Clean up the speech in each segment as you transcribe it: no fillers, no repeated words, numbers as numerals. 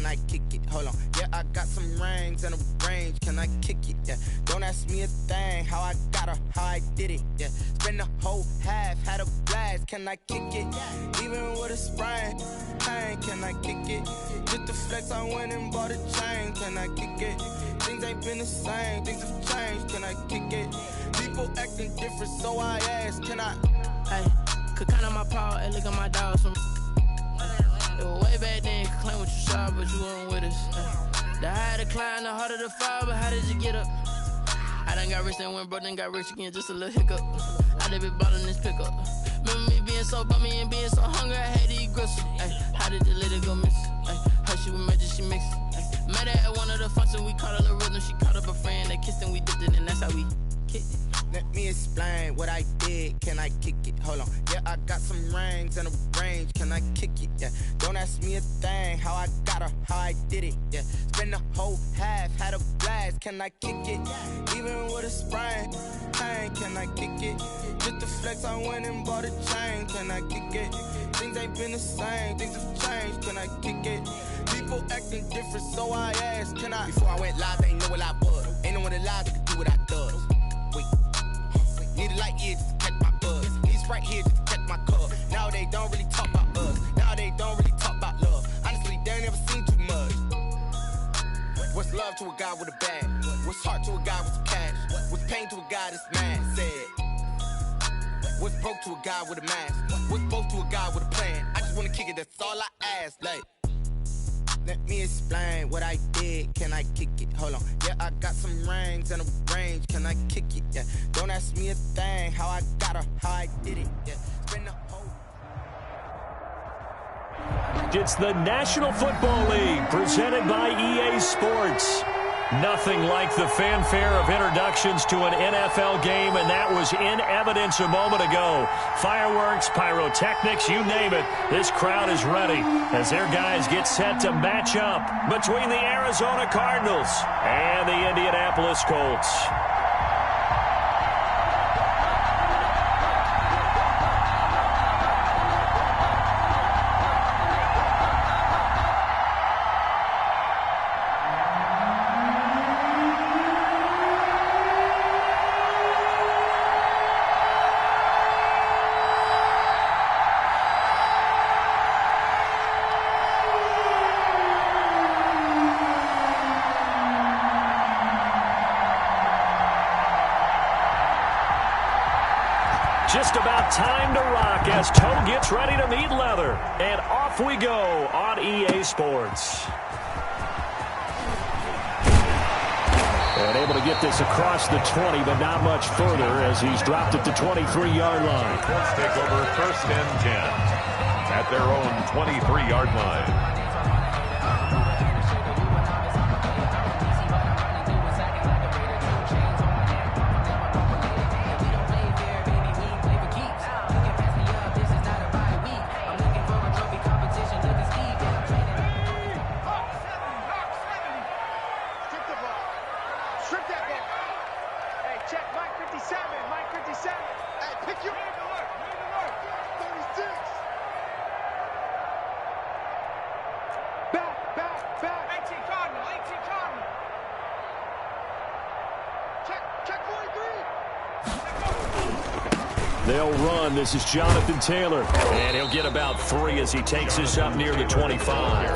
I kick it? Hold on. Yeah, I got some rings and a range. Can I kick it? Yeah. Don't ask me a thing. How I got her, how I did it. Yeah. Spend the whole half, had a blast. Can I kick it? Even with a sprain. Pain, can I kick it? Just the flex, I went and bought a chain. Can I kick it? Things ain't been the same. Things have changed. Can I kick it? People acting different, so I ask. Can I? Hey, could count on my power. Hey, look at my dogs from. It was way back then, could claim what you saw, but you weren't with us. The higher the climb, the harder the fall, but how did you get up? I done got rich, then went broke, then got rich again, just a little hiccup. I done been ballin' this pickup. Remember me being so bummy and being so hungry, I had to eat gristle. Ay, how did the lady go miss? Ay, her she was magic, she mixed. Met her at one of the functions, we caught a little rhythm, she caught up a friend, they kissed and we dipped it, and that's how we kicked it. Let me explain what I did. Can I kick it? Hold on. Yeah, I got some rings and a range. Can I kick it? Yeah. Don't ask me a thing. How I got her, how I did it. Yeah. Spend the whole half, had a blast. Can I kick it? Even with a sprain. Pain, can I kick it? Just the flex, I went and bought a chain. Can I kick it? Things ain't been the same. Things have changed. Can I kick it? People acting different, so I asked. Can I? Before I went live, they ain't know what I was. Ain't no one alive that could do what I does. Wait. Need a light year just to catch my buzz. Need Sprite here just to catch my cup. Now they don't really talk about us. Now they don't really talk about love. Honestly, they ain't never seen too much. What's love to a guy with a bag? What's heart to a guy with some cash? What's pain to a guy that's mad? Said. What's broke to a guy with a mask? What's both to a guy with a plan? I just wanna kick it, that's all I ask. Like, let me explain what I did. Can I kick it? Hold on. Yeah, I got some rings and a range. Can I kick it? Yeah. Don't ask me a thing. How I got her, how I did it. Yeah. Spend the whole. It's the National Football League presented by EA Sports. Nothing like the fanfare of introductions to an NFL game, and that was in evidence a moment ago. Fireworks, pyrotechnics, you name it. This crowd is ready as their guys get set to match up between the Arizona Cardinals and the Indianapolis Colts. Just about time to rock as Toe gets ready to meet leather. And off we go on EA Sports. And able to get this across the 20, but not much further as he's dropped it to 23-yard line. Let's take over 1st and 10 at their own 23-yard line. They'll run. This is Jonathan Taylor. And he'll get about 3 as he takes us up near the 25.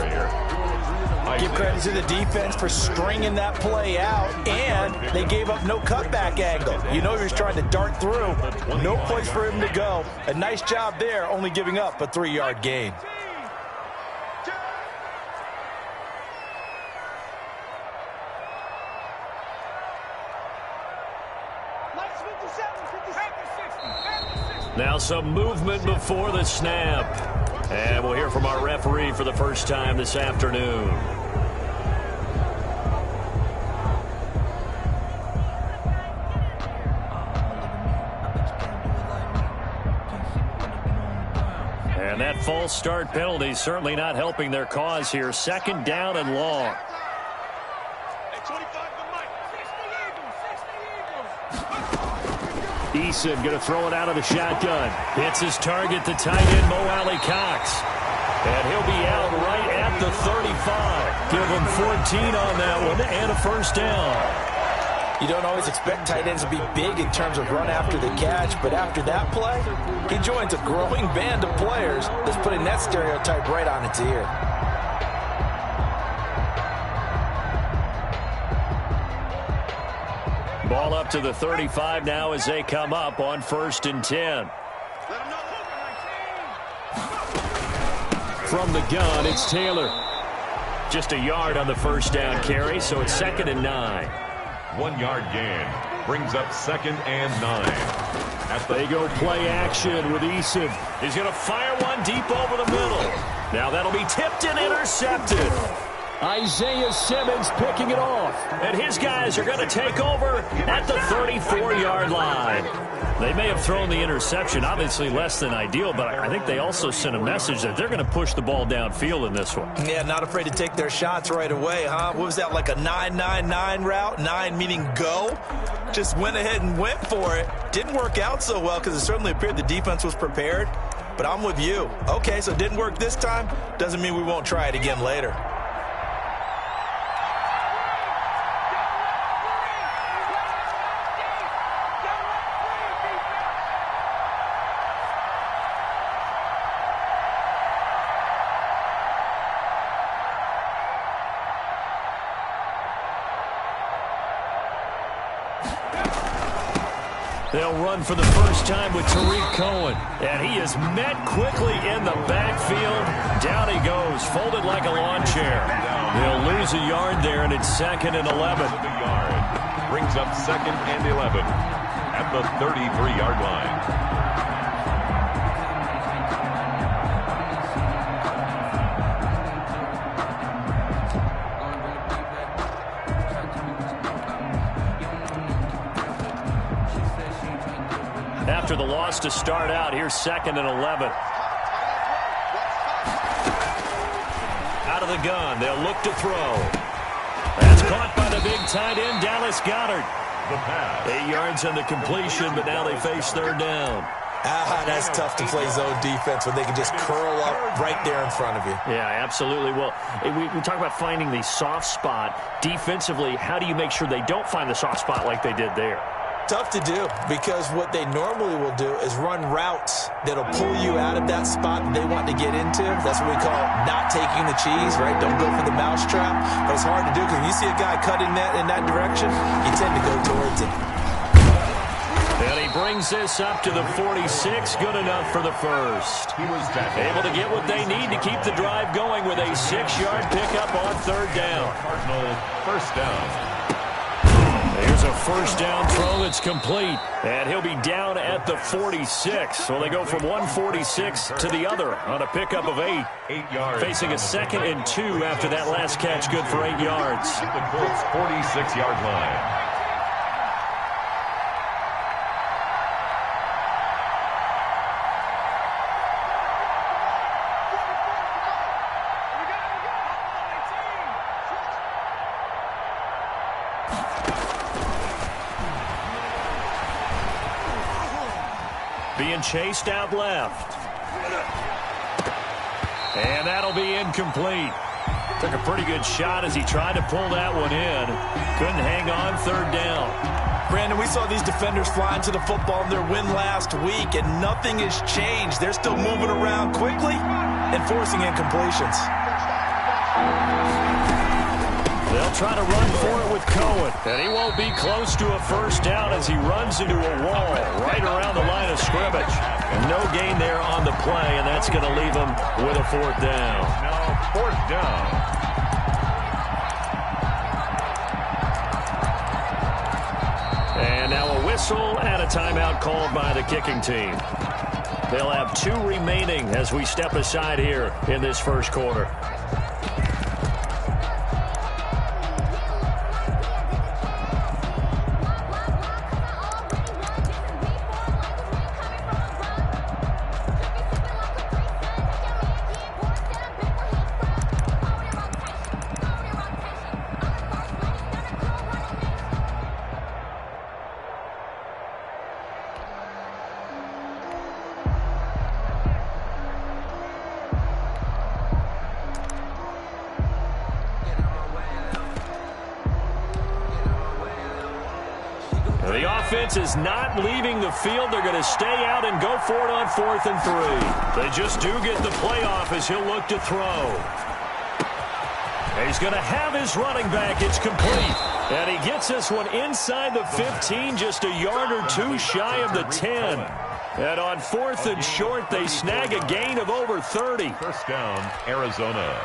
Give credit to the defense for stringing that play out, and they gave up no cutback angle. You know he was trying to dart through. No place for him to go. A nice job there, only giving up a 3-yard gain. Now some movement before the snap. And we'll hear from our referee for the first time this afternoon. And that false start penalty certainly not helping their cause here. 2nd down and long. Eason going to throw it out of the shotgun. Hits his target, the tight end, Mo Alley Cox. And he'll be out right at the 35. Give them 14 on that one and a first down. You don't always expect tight ends to be big in terms of run after the catch, but after that play, he joins a growing band of players that's putting that stereotype right on its ear. Ball up to the 35 now as they come up on 1st and 10. From the gun, it's Taylor. Just a yard on the first down carry, so it's 2nd and 9. 1 yard gain brings up 2nd and 9. They go play action with Eason. He's going to fire one deep over the middle. Now that'll be tipped and intercepted. Isaiah Simmons picking it off. And his guys are going to take over at the 34-yard line. They may have thrown the interception, obviously less than ideal, but I think they also sent a message that they're going to push the ball downfield in this one. Yeah, not afraid to take their shots right away, huh? What was that, like a 9-9-9 route? 9 meaning go? Just went ahead and went for it. Didn't work out so well because it certainly appeared the defense was prepared. But I'm with you. Okay, so it didn't work this time. Doesn't mean we won't try it again later. They'll run for the first time with Tariq Cohen. And he is met quickly in the backfield. Down he goes, folded like a lawn chair. They'll lose a yard there, and it's 2nd and 11. Brings up 2nd and 11 at the 33-yard line. After the loss to start out, here's 2nd and 11. Out of the gun, they'll look to throw. That's caught by the big tight end, Dallas Goedert. 8 yards on the completion, but now they face 3rd down. That's tough to play zone defense when they can just curl up right there in front of you. Yeah, absolutely. Well, we talk about finding the soft spot. Defensively, how do you make sure they don't find the soft spot like they did there? Tough to do, because what they normally will do is run routes that'll pull you out of that spot that they want to get into. That's what we call not taking the cheese, right? Don't go for the mousetrap. But it's hard to do because when you see a guy cutting that in that direction, you tend to go towards it. And he brings this up to the 46. Good enough for the first. He was able to get what they need to keep the drive going with a 6-yard pickup on 3rd down. Cardinal first down. Here's a first down throw that's complete. And he'll be down at the 46. So they go from 146 to the other on a pickup of 8. 8 yards. Facing a 2nd and 2 after that last catch. Good for 8 yards. At the Colts' 46-yard line. Being chased out left. And that'll be incomplete. Took a pretty good shot as he tried to pull that one in. Couldn't hang on 3rd down. Brandon, we saw these defenders flying to the football in their win last week, and nothing has changed. They're still moving around quickly and forcing incompletions. They'll try to run for it with Cohen. And he won't be close to a first down as he runs into a wall right around the line of scrimmage. And no gain there on the play, and that's going to leave him with a 4th down. Now 4th down. And now a whistle and a timeout called by the kicking team. They'll have 2 remaining as we step aside here in this first quarter. The offense is not leaving the field. They're going to stay out and go for it on 4th and 3. They just do get the playoff as he'll look to throw. He's going to have his running back. It's complete. And he gets this one inside the 15, just a yard or two shy of the 10. And on 4th and short, they snag a gain of over 30. First down, Arizona.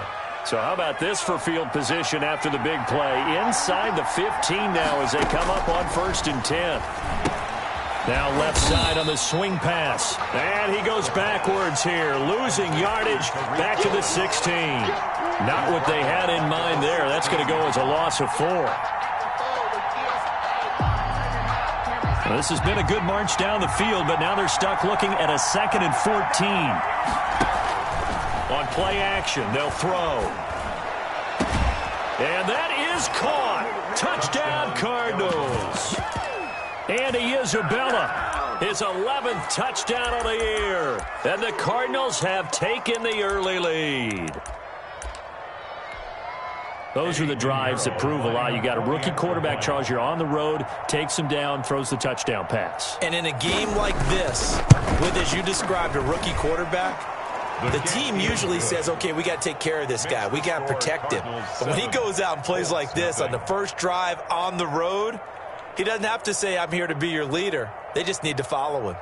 So how about this for field position after the big play? Inside the 15 now as they come up on 1st and 10. Now left side on the swing pass. And he goes backwards here, losing yardage back to the 16. Not what they had in mind there. That's going to go as a loss of 4. Well, this has been a good march down the field, but now they're stuck looking at a 2nd and 14. On play action, they'll throw. And that is caught. Touchdown, Cardinals. Andy Isabella, his 11th touchdown of the year. And the Cardinals have taken the early lead. Those are the drives that prove a lot. You got a rookie quarterback, Charles. You're on the road, takes him down, throws the touchdown pass. And in a game like this, with, as you described, a rookie quarterback, the team usually says, okay, we got to take care of this guy. We got to protect him. But when he goes out and plays like this on the first drive on the road, he doesn't have to say, I'm here to be your leader. They just need to follow him.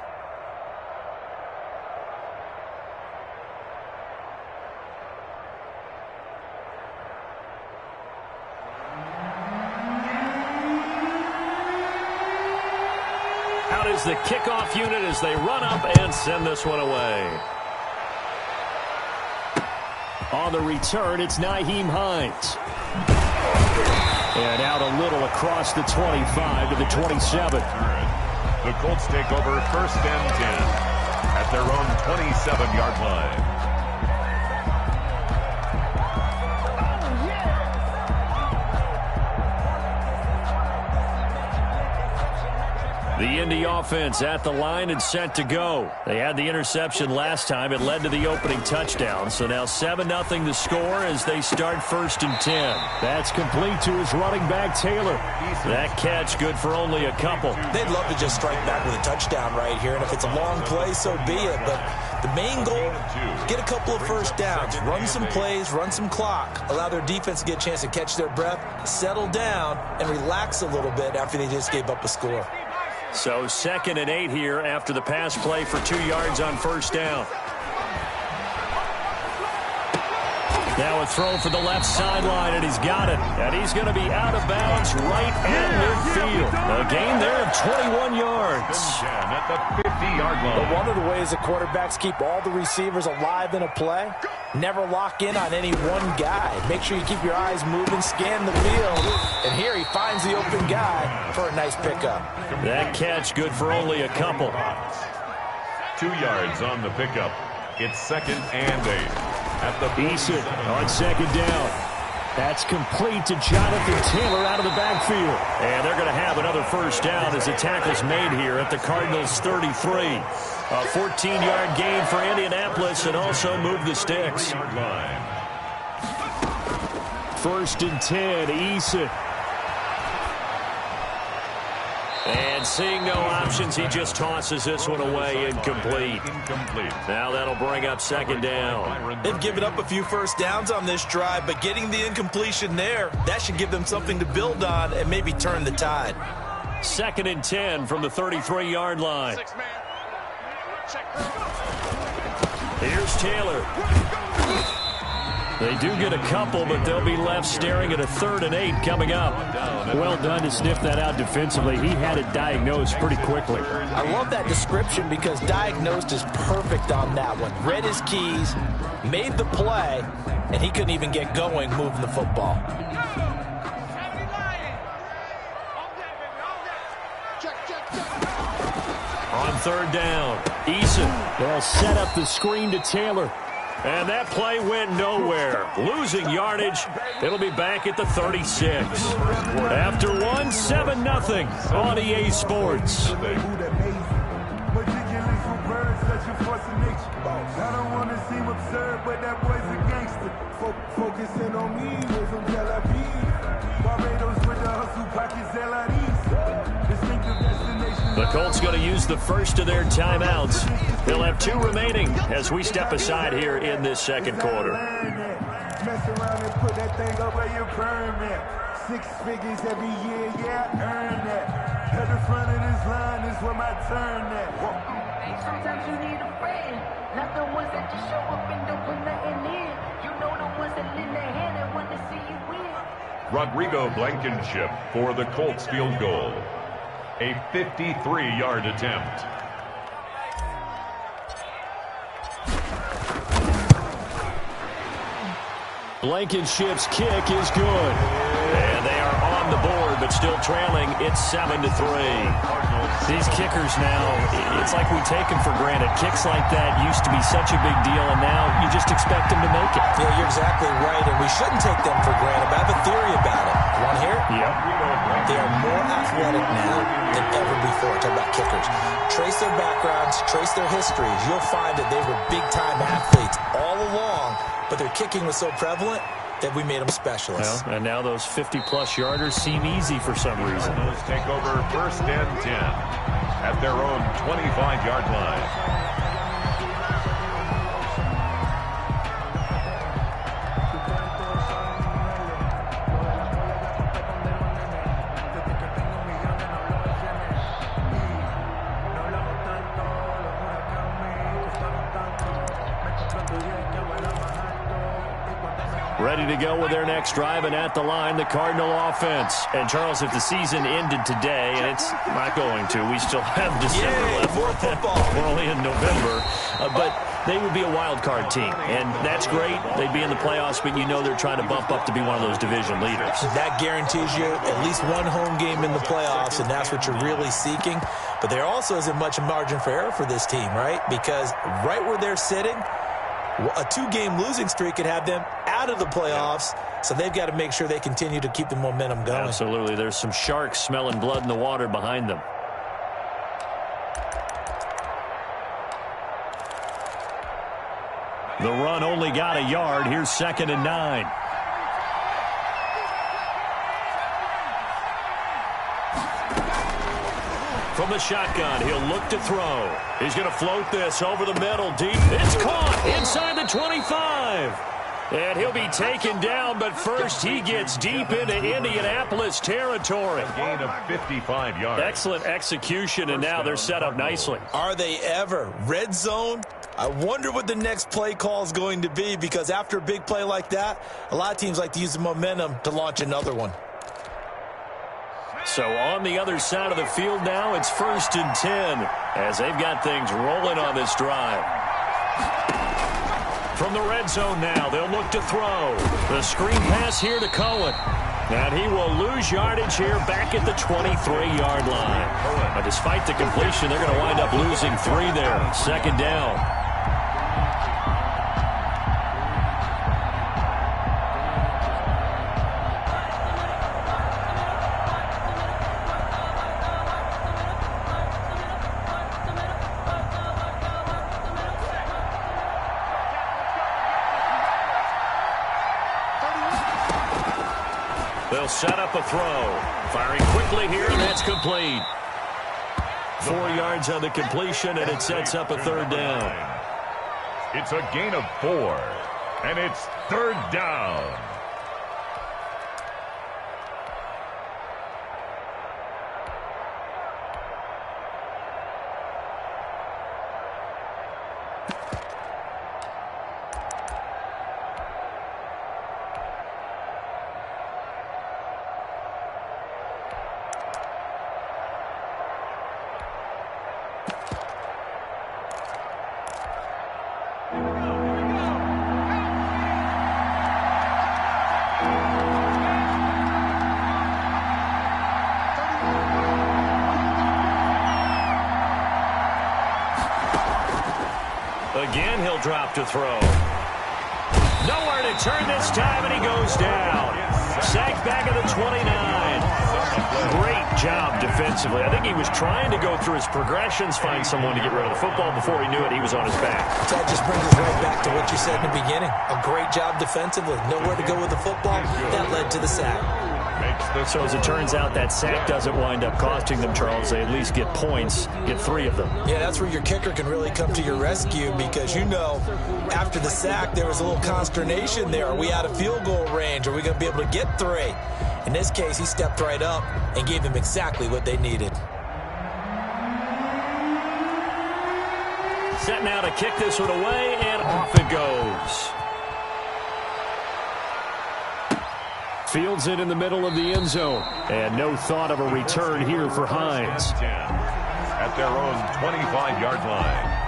Out is the kickoff unit as they run up and send this one away. On the return, it's Nyheim Hines. And out a little across the 25 to the 27. The Colts take over 1st and 10 at their own 27-yard line. The Indy offense at the line and set to go. They had the interception last time. It led to the opening touchdown. So now 7-0 the score as they start 1st and 10. That's complete to his running back, Taylor. That catch good for only a couple. They'd love to just strike back with a touchdown right here. And if it's a long play, so be it. But the main goal, get a couple of first downs. Run some plays, run some clock. Allow their defense to get a chance to catch their breath, settle down, and relax a little bit after they just gave up a score. So 2nd and 8 here after the pass play for 2 yards on 1st down. Now a throw for the left sideline, and he's got it. And he's going to be out of bounds right at midfield. A gain there of 21 yards. At the 50-yard line. But one of the ways the quarterbacks keep all the receivers alive in a play, never lock in on any one guy. Make sure you keep your eyes moving, scan the field. And here he finds the open guy for a nice pickup. That catch good for only a couple. 2 yards on the pickup. It's 2nd and 8. At the Eason on 2nd down. That's complete to Jonathan Taylor out of the backfield. And they're going to have another first down as the tackle's made here at the Cardinals' 33. A 14-yard gain for Indianapolis and also move the sticks. 1st and 10, Eason. And seeing no options, he just tosses this one away, incomplete. Now that'll bring up 2nd down. They've given up a few first downs on this drive, but getting the incompletion there, that should give them something to build on and maybe turn the tide. 2nd and 10 from the 33-yard line. Here's Taylor. They do get a couple, but they'll be left staring at a 3rd and 8 coming up. Well done to sniff that out defensively. He had it diagnosed pretty quickly. I love that description because diagnosed is perfect on that one. Read his keys, made the play, and he couldn't even get going moving the football. On 3rd down, Eason. They'll set up the screen to Taylor. And that play went nowhere. Losing yardage. It'll be back at the 36. After one, 7-0 on EA Sports. I don't want to seem absurd, but that boy's a gangster. Focusing on me, we're from Tel Aviv. Barbados with the hustle pockets, LREs. Distinctive The Colts going to use the first of their timeouts. They'll have 2 remaining as we step aside here in this second quarter. Mess around and put that thing over your permit. 6 figures every year, yeah, earn that. At the front of this line is where my turn at. Sometimes you need a friend, not the ones that just show up and don't put nothing in. You know the ones that lend their hand and want to see you win. Rodrigo Blankenship for the Colts field goal. A 53-yard attempt. Blankenship's kick is good. And they are on the board, but still trailing. It's 7-3. These kickers now, it's like we take them for granted. Kicks like that used to be such a big deal, and now you just expect them to make it. Yeah, you're exactly right, and we shouldn't take them for granted. But I have a theory about it. You want to hear it? Yep. They are more athletic now than ever before. Talk about kickers. Trace their backgrounds, trace their histories. You'll find that they were big-time athletes all along, but their kicking was so prevalent that we made them specialists. Well, and now those 50-plus yarders seem easy for some reason. Those take over 1st and 10 at their own 25-yard line. Ready to go with their next drive, and at the line, the Cardinal offense. And, Charles, if the season ended today, and it's not going to, we still have December left. More football. We're only in November. But they would be a wild card team, and that's great. They'd be in the playoffs, but you know they're trying to bump up to be one of those division leaders. That guarantees you at least one home game in the playoffs, and that's what you're really seeking. But there also isn't much margin for error for this team, right? Because right where they're sitting, a 2-game losing streak could have them out of the playoffs, so they've got to make sure they continue to keep the momentum going. Absolutely. There's some sharks smelling blood in the water behind them. The run only got a yard. Here's 2nd and 9. From the shotgun, he'll look to throw. He's going to float this over the middle deep. It's caught inside the 25. And he'll be taken down, but first he gets deep into Indianapolis territory. A gain of 55 yards. Excellent execution, and now they're set up nicely. Are they ever? Red zone? I wonder what the next play call is going to be, because after a big play like that, a lot of teams like to use the momentum to launch another one. So on the other side of the field now, it's 1st and 10 as they've got things rolling on this drive. From the red zone now, they'll look to throw. The screen pass here to Cohen. And he will lose yardage here back at the 23-yard line. But despite the completion, they're going to wind up losing 3 there. 2nd down. They'll set up a throw. Firing quickly here, and that's complete. 4 yards on the completion, and it sets up a 3rd down. It's a gain of 4, and it's 3rd down. Again, he'll drop to throw. Nowhere to turn this time, and he goes down. Sacked back at the 29. Great job defensively. I think he was trying to go through his progressions, find someone to get rid of the football. Before he knew it, he was on his back. That just brings us right back to what you said in the beginning. A great job defensively. Nowhere to go with the football. That led to the sack. So as it turns out, that sack doesn't wind up costing them, Charles. They at least get points, get 3 of them. Yeah, that's where your kicker can really come to your rescue because, you know, after the sack, there was a little consternation there. Are we out of field goal range? Are we going to be able to get 3? In this case, he stepped right up and gave them exactly what they needed. Set now to kick this one away, and off it goes. Fields it in the middle of the end zone. And no thought of a return here for Hines. At their own 25-yard line.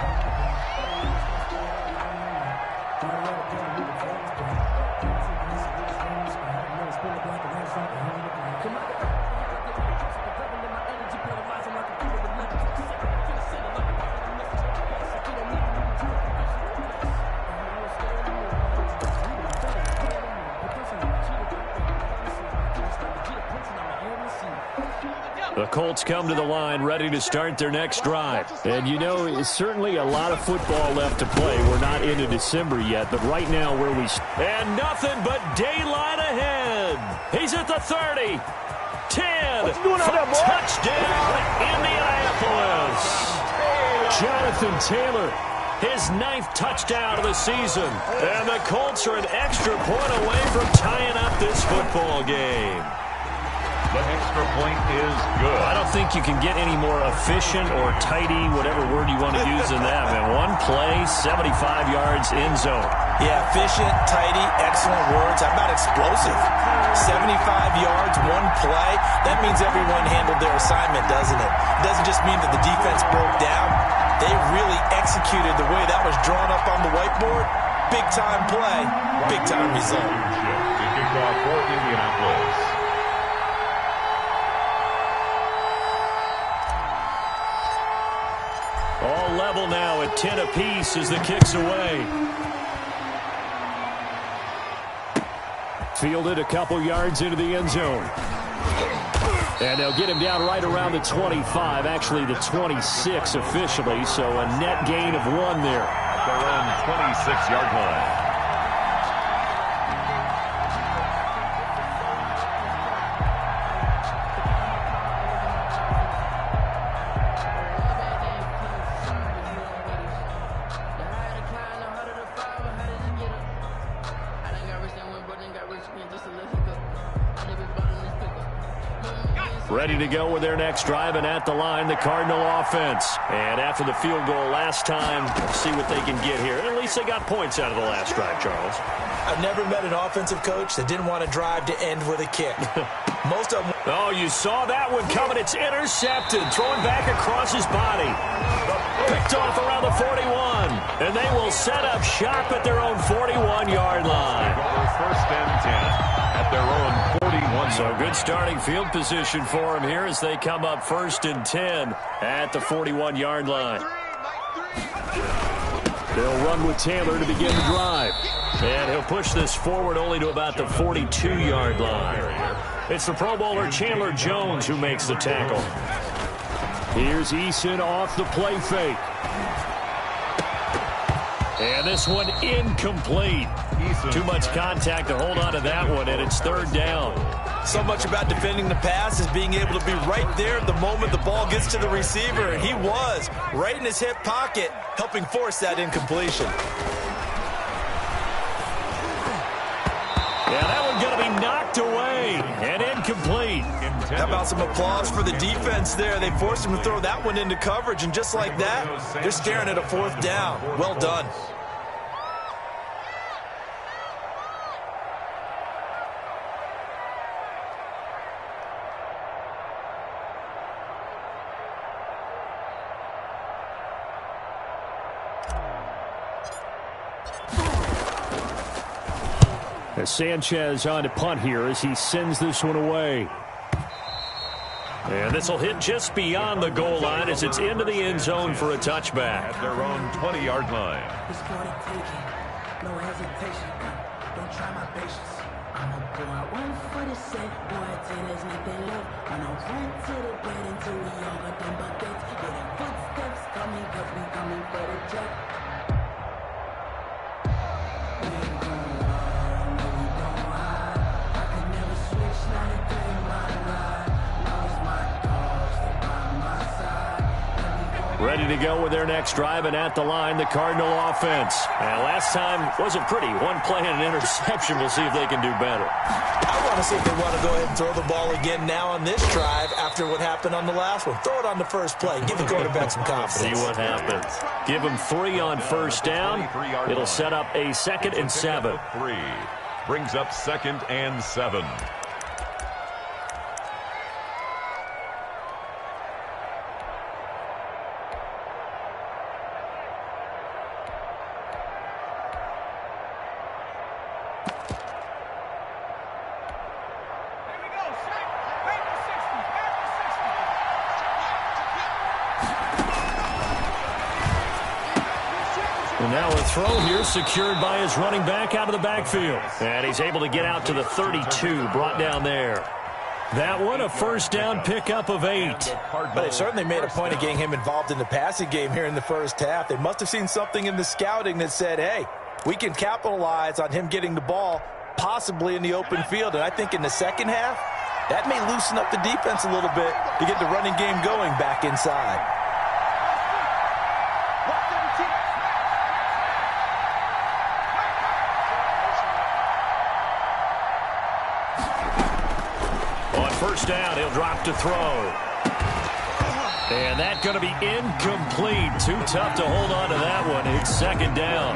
The Colts come to the line ready to start their next drive. And you know, it's certainly a lot of football left to play. We're not into December yet, but right now where we... And nothing but daylight ahead. He's at the 30. 10. What's doing out there, boy? Touchdown, Indianapolis. Jonathan Taylor, his 9th touchdown of the season. And the Colts are an extra point away from tying up this football game. The extra point is good. I don't think you can get any more efficient or tidy, whatever word you want to use in that, man. One play, 75 yards, end zone. Yeah, efficient, tidy, excellent words. How about explosive? 75 yards, one play. That means everyone handled their assignment, doesn't it? It doesn't just mean that the defense broke down. They really executed the way that was drawn up on the whiteboard. Big-time play, big-time result. To kick off for Indianapolis. All level now at 10 apiece as the kick's away. Fielded a couple yards into the end zone. And they'll get him down right around the 25, actually the 26 officially, so a net gain of 1 there. At their own 26-yard line. Ready to go with their next drive, and at the line, the Cardinal offense. And after the field goal last time, we'll see what they can get here. At least they got points out of the last drive, Charles. I've never met an offensive coach that didn't want to drive to end with a kick. Most of them... Oh, you saw that one coming. It's intercepted. Throwing back across his body. Picked off around the 41. And they will set up shop at their own 41-yard line. First and 10 at their own 41. So good starting field position for them here as they come up 1st and 10 at the 41-yard line. They'll run with Taylor to begin the drive. And he'll push this forward only to about the 42-yard line. It's the Pro Bowler Chandler Jones who makes the tackle. Here's Eason off the play fake. And this one incomplete. Too much contact to hold on to that one, and it's 3rd down. So much about defending the pass is being able to be right there the moment the ball gets to the receiver, and he was right in his hip pocket, helping force that incompletion. Yeah, that one's going to be knocked away and incomplete. How about some applause for the defense there? They forced him to throw that one into coverage, and just like that, they're staring at a 4th down. Well done. Sanchez on to punt here as he sends this one away. And this will hit just beyond the goal line as it's into the end zone for a touchback. At their own 20-yard line. No hesitation. Don't try my patience. I'ma go out one for the set. Boy, till there's nothing left. I'ma run to the bed until we all got them buckets. Hear the footsteps coming, cause we coming for the jet. We ain't going hard, no, we don't hide. I can never switch, not a Ready to go with their next drive, and at the line, the Cardinal offense. And last time wasn't pretty. One play and an interception. We'll see if they can do better. I want to see if they want to go ahead and throw the ball again now on this drive after what happened on the last one. Throw it on the first play. Give the quarterback some confidence. See what happens. Give him 3 on first down. It'll set up a 2nd and 7. 3 brings up 2nd and 7. And now a throw here secured by his running back out of the backfield. And he's able to get out to the 32, brought down there. That one, a first down pickup of 8. But they certainly made a point of getting him involved in the passing game here in the first half. They must have seen something in the scouting that said, hey, we can capitalize on him getting the ball, possibly in the open field. And I think in the second half, that may loosen up the defense a little bit to get the running game going back inside. First down, he'll drop to throw. And that's going to be incomplete. Too tough to hold on to that one. It's 2nd down.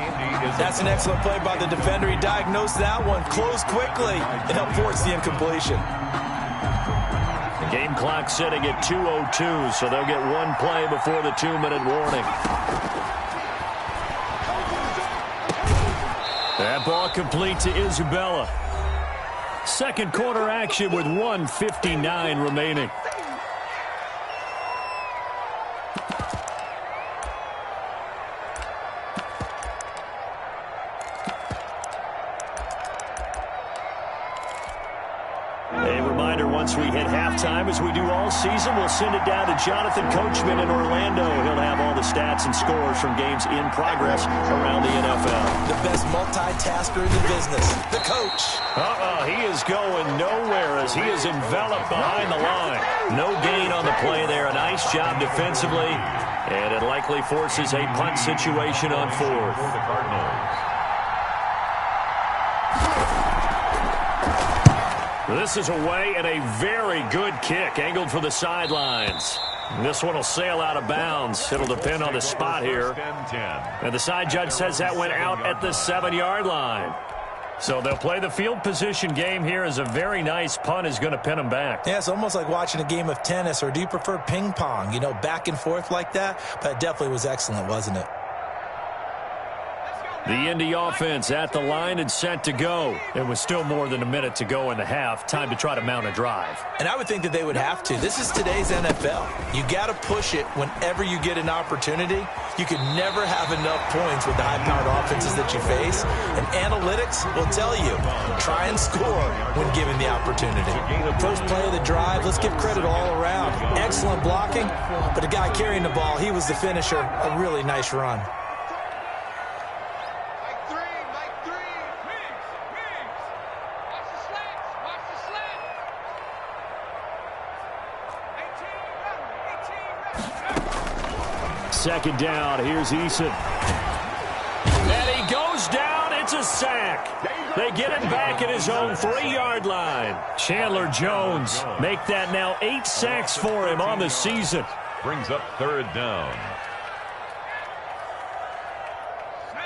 That's an excellent play by the defender. He diagnosed that one, closed quickly, and helped force the incompletion. The game clock sitting at 2:02, so they'll get one play before the 2-minute warning. That ball complete to Isabella. Second quarter action with 1:59 remaining. A reminder, once we hit halftime, as we do all season, we'll send it down to Jonathan Coachman in Orlando. He'll have all the stats and scores from games in progress around the NFL. The best multitasker in the business, the coach. He is going nowhere as he is enveloped behind the line. No gain on the play there. A nice job defensively, and it likely forces a punt situation on 4th. For the Cardinals. This is away and a very good kick, angled for the sidelines. This one will sail out of bounds. It'll depend on the spot here. And the side judge says that went out at the 7-yard line. So they'll play the field position game here as a very nice punt is going to pin them back. Yeah, it's almost like watching a game of tennis, or do you prefer ping pong? You know, back and forth like that? But it definitely was excellent, wasn't it? The Indy offense at the line and set to go. It was still more than a minute to go in the half. Time to try to mount a drive. And I would think that they would have to. This is today's NFL. You got to push it whenever you get an opportunity. You can never have enough points with the high-powered offenses that you face. And analytics will tell you, try and score when given the opportunity. First play of the drive, let's give credit all around. Excellent blocking, but the guy carrying the ball, he was the finisher. A really nice run. Second down, here's Eason. And he goes down, it's a sack. They get him back at his own 3-yard line. Chandler Jones make that now 8 sacks for him on the season. Brings up 3rd down.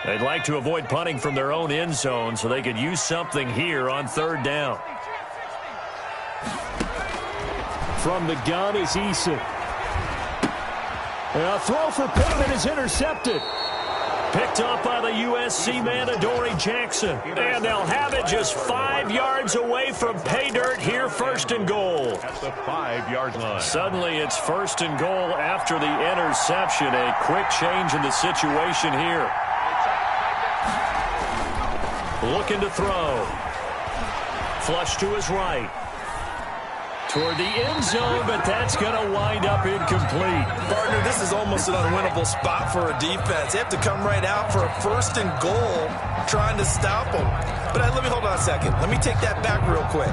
They'd like to avoid punting from their own end zone so they could use something here on 3rd down. From the gun is Eason. And a throw for Pittman is intercepted. Picked up by the USC man, Adoree Jackson. And they'll have it just 5 yards away from pay dirt here, 1st and goal. At the 5-yard line. Suddenly it's 1st and goal after the interception. A quick change in the situation here. Looking to throw. Flush to his right. Toward the end zone, but that's going to wind up incomplete. Partner, this is almost an unwinnable spot for a defense. They have to come right out for a 1st and goal, trying to stop them. But let me hold on a second. Let me take that back real quick.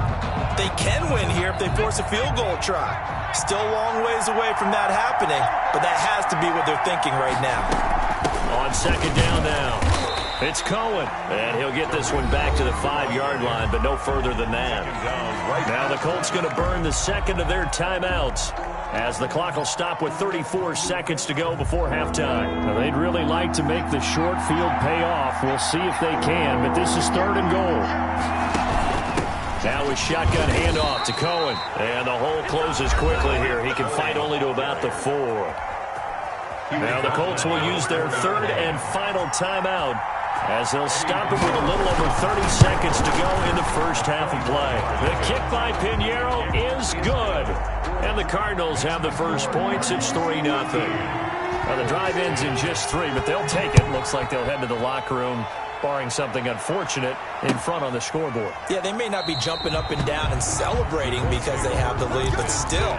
They can win here if they force a field goal try. Still a long ways away from that happening, but that has to be what they're thinking right now. On second down now, it's Cohen, and he'll get this one back to the 5-yard line, but no further than that. Now the Colts going to burn the second of their timeouts as the clock will stop with 34 seconds to go before halftime. Now, they'd really like to make the short field pay off. We'll see if they can, but this is 3rd and goal. Now a shotgun handoff to Cohen, and the hole closes quickly here. He can fight only to about the 4. Now the Colts will use their 3rd and final timeout as they'll stop it with a little over 30 seconds to go in the first half of play. The kick by Pinheiro is good. And the Cardinals have the first points. It's 3-0. Now the drive ends in just 3, but they'll take it. Looks like they'll head to the locker room, barring something unfortunate, in front on the scoreboard. Yeah, they may not be jumping up and down and celebrating because they have the lead, but still,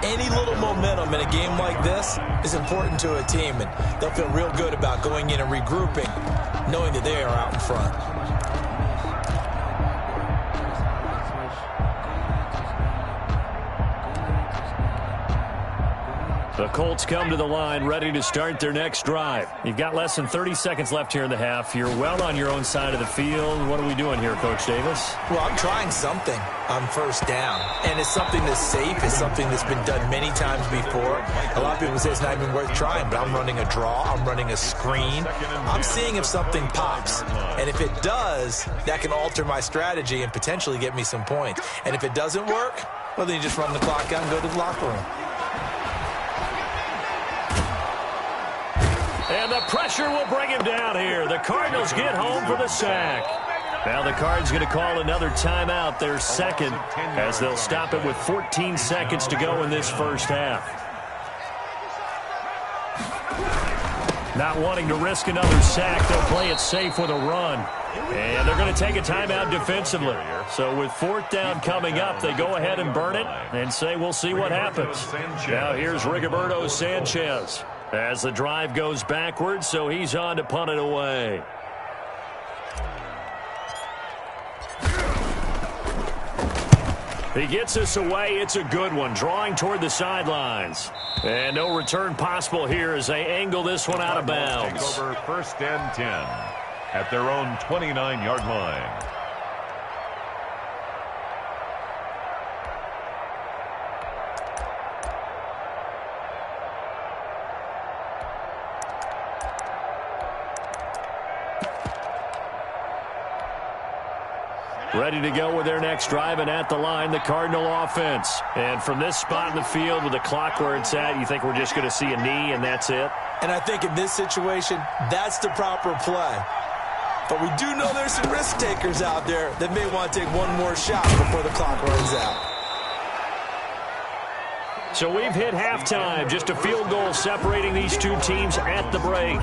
any little momentum in a game like this is important to a team, and they'll feel real good about going in and regrouping, knowing that they are out in front. The Colts come to the line ready to start their next drive. You've got less than 30 seconds left here in the half. You're well on your own side of the field. What are we doing here, Coach Davis? Well, I'm trying something on first down, and it's something that's safe. It's something that's been done many times before. A lot of people say it's not even worth trying, but I'm running a draw. I'm running a screen. I'm seeing if something pops, and if it does, that can alter my strategy and potentially get me some points. And if it doesn't work, well, then you just run the clock out and go to the locker room. And the pressure will bring him down here. The Cardinals get home for the sack. Now the Cards going to call another timeout, their second, as they'll stop it with 14 seconds to go in this first half. Not wanting to risk another sack, they'll play it safe with a run. And they're going to take a timeout defensively. So with 4th down coming up, they go ahead and burn it and say we'll see what happens. Now here's Rigoberto Sanchez as the drive goes backwards, so he's on to punt it away. He gets us away. It's a good one, drawing toward the sidelines. And no return possible here as they angle this one out of bounds. Take over 1st and 10 at their own 29-yard line. Ready to go with their next drive, and at the line, the Cardinal offense. And from this spot in the field with the clock where it's at, you think we're just going to see a knee and that's it? And I think in this situation, that's the proper play. But we do know there's some risk takers out there that may want to take one more shot before the clock runs out. So we've hit halftime. Just a field goal separating these two teams at the break.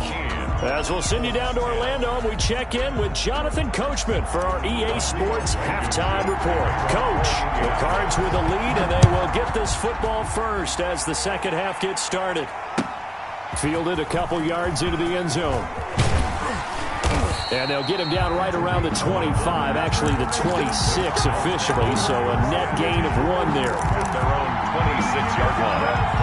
As we'll send you down to Orlando, we check in with Jonathan Coachman for our EA Sports Halftime Report. Coach, the Cards with the lead, and they will get this football first as the second half gets started. Fielded a couple yards into the end zone. And they'll get him down right around the 25, actually the 26 officially, so a net gain of 1 there. At their own 26-yard line.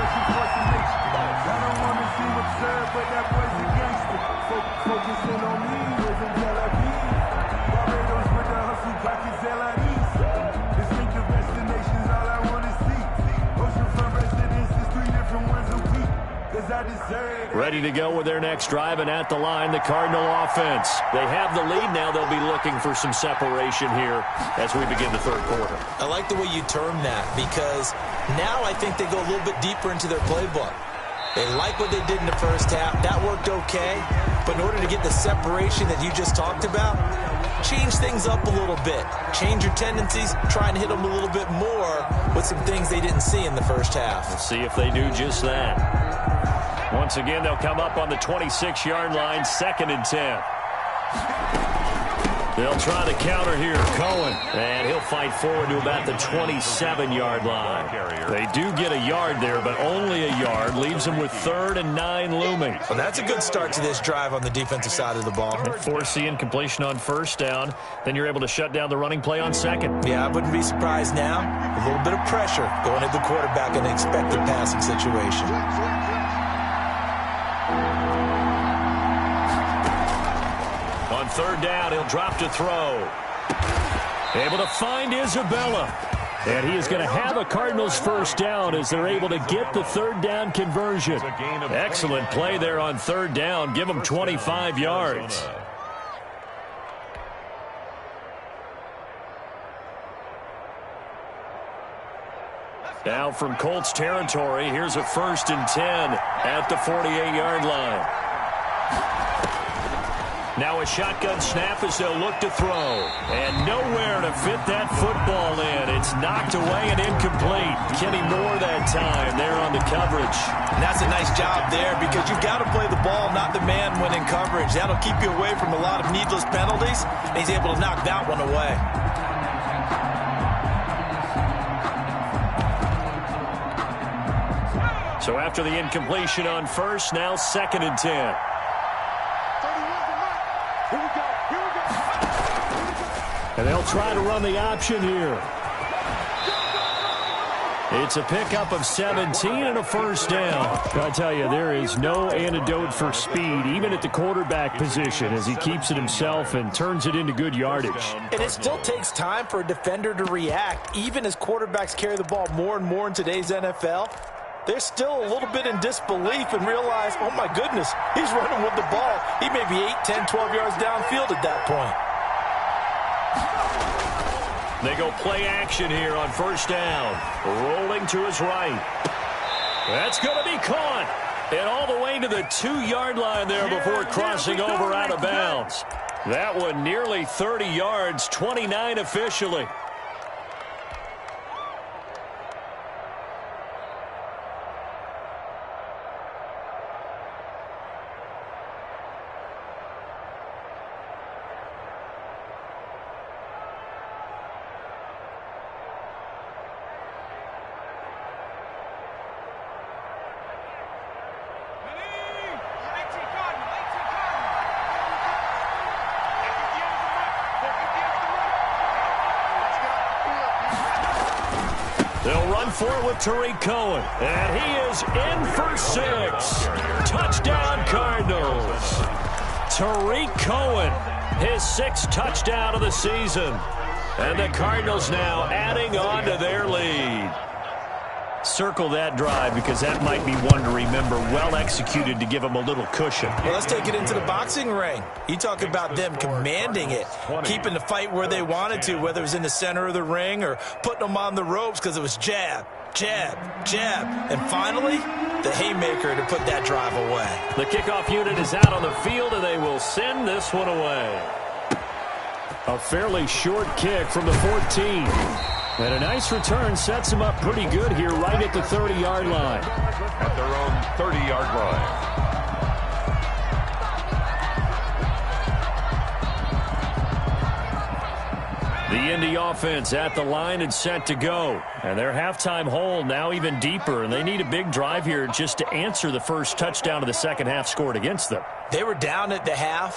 Focusing on me, live in Tel Aviv. Barbados with the hustle, pockets LIDs. Distinctive destinations, all I want to see. Oceanfront residences, 3 different ones a week. Cause I deserve it. Ready to go with their next drive, and at the line, the Cardinal offense. They have the lead now. They'll be looking for some separation here as we begin the third quarter. I like the way you term that, because now I think they go a little bit deeper into their playbook. They like what they did in the first half. That worked okay. But in order to get the separation that you just talked about, change things up a little bit. Change your tendencies. Try and hit them a little bit more with some things they didn't see in the first half. We'll see if they do just that. Once again, they'll come up on the 26-yard line, 2nd and 10. They'll try the counter here. Cohen. And he'll fight forward to about the 27-yard line. They do get a yard there, but only a yard. Leaves them with 3rd and 9 looming. Well, that's a good start to this drive on the defensive side of the ball. And force the incompletion on 1st down. Then you're able to shut down the running play on 2nd. Yeah, I wouldn't be surprised now. A little bit of pressure going at the quarterback in an expected passing situation. On 3rd down, he'll drop to throw. Able to find Isabella. And he is going to have a Cardinals 1st down as they're able to get the 3rd down conversion. Excellent play there on 3rd down. Give them 25 yards. Now from Colts territory, here's a 1st and 10 at the 48-yard line. Now a shotgun snap as they'll look to throw. And nowhere to fit that football in. It's knocked away and incomplete. Kenny Moore that time there on the coverage. And that's a nice job there because you've got to play the ball, not the man when in coverage. That'll keep you away from a lot of needless penalties. And he's able to knock that one away. So after the incompletion on 1st, now 2nd and 10. And they'll try to run the option here. It's a pickup of 17 and a 1st down. I tell you, there is no antidote for speed, even at the quarterback position, as he keeps it himself and turns it into good yardage. And it still takes time for a defender to react, even as quarterbacks carry the ball more and more in today's NFL. They're still a little bit in disbelief and realize, oh my goodness, he's running with the ball. He may be 8, 10, 12 yards downfield at that point. They go play action here on 1st down. Rolling to his right. That's going to be caught. And all the way to the 2-yard line there before crossing over out of bounds. That one nearly 30 yards, 29 officially. They'll run for it with Tariq Cohen. And he is in for 6. Touchdown, Cardinals. Tariq Cohen, his 6th touchdown of the season. And the Cardinals now adding on to their lead. Circle that drive because that might be one to remember. Well executed to give them a little cushion. Well, let's take it into the boxing ring. You talk about them commanding it, keeping the fight where they wanted to, whether it was in the center of the ring or putting them on the ropes because it was jab, jab, jab. And finally, the haymaker to put that drive away. The kickoff unit is out on the field, and they will send this one away. A fairly short kick from the 14. And a nice return sets them up pretty good here right at the 30-yard line. At their own 30-yard line. The Indy offense at the line and set to go. And their halftime hole now even deeper. And they need a big drive here just to answer the first touchdown of the second half scored against them. They were down at the half.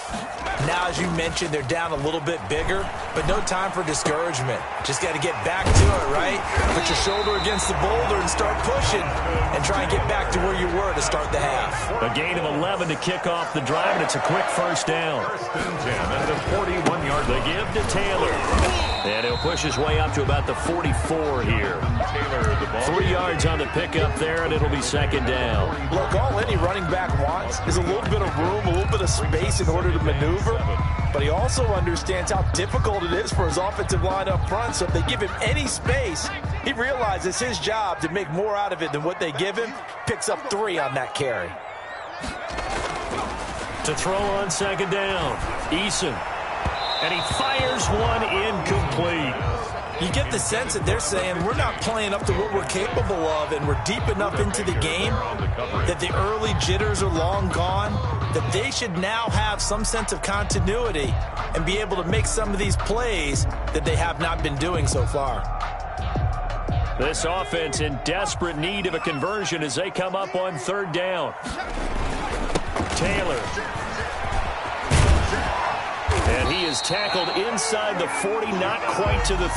Now, as you mentioned, they're down a little bit bigger, but no time for discouragement. Just got to get back to it, right? Put your shoulder against the boulder and start pushing and try and get back to where you were to start the half. A gain of 11 to kick off the drive, and it's a quick 1st down. 1st and 10 at the 41-yard line. They give to Taylor. And he'll push his way up to about the 44 here. Taylor, the ball 3 yards on the pickup there, and it'll be 2nd down. Look, all any running back wants is a little bit of room, a little bit of space in order to maneuver. But he also understands how difficult it is for his offensive line up front. So if they give him any space, he realizes it's his job to make more out of it than what they give him. Picks up 3 on that carry. To throw on 2nd down, Eason. And he fires one incomplete. You get the sense that they're saying we're not playing up to what we're capable of, and we're deep enough into the game that the early jitters are long gone. that they should now have some sense of continuity and be able to make some of these plays that they have not been doing so far. This offense in desperate need of a conversion as they come up on third down. Taylor. And he is tackled inside the 40, not quite to the 35.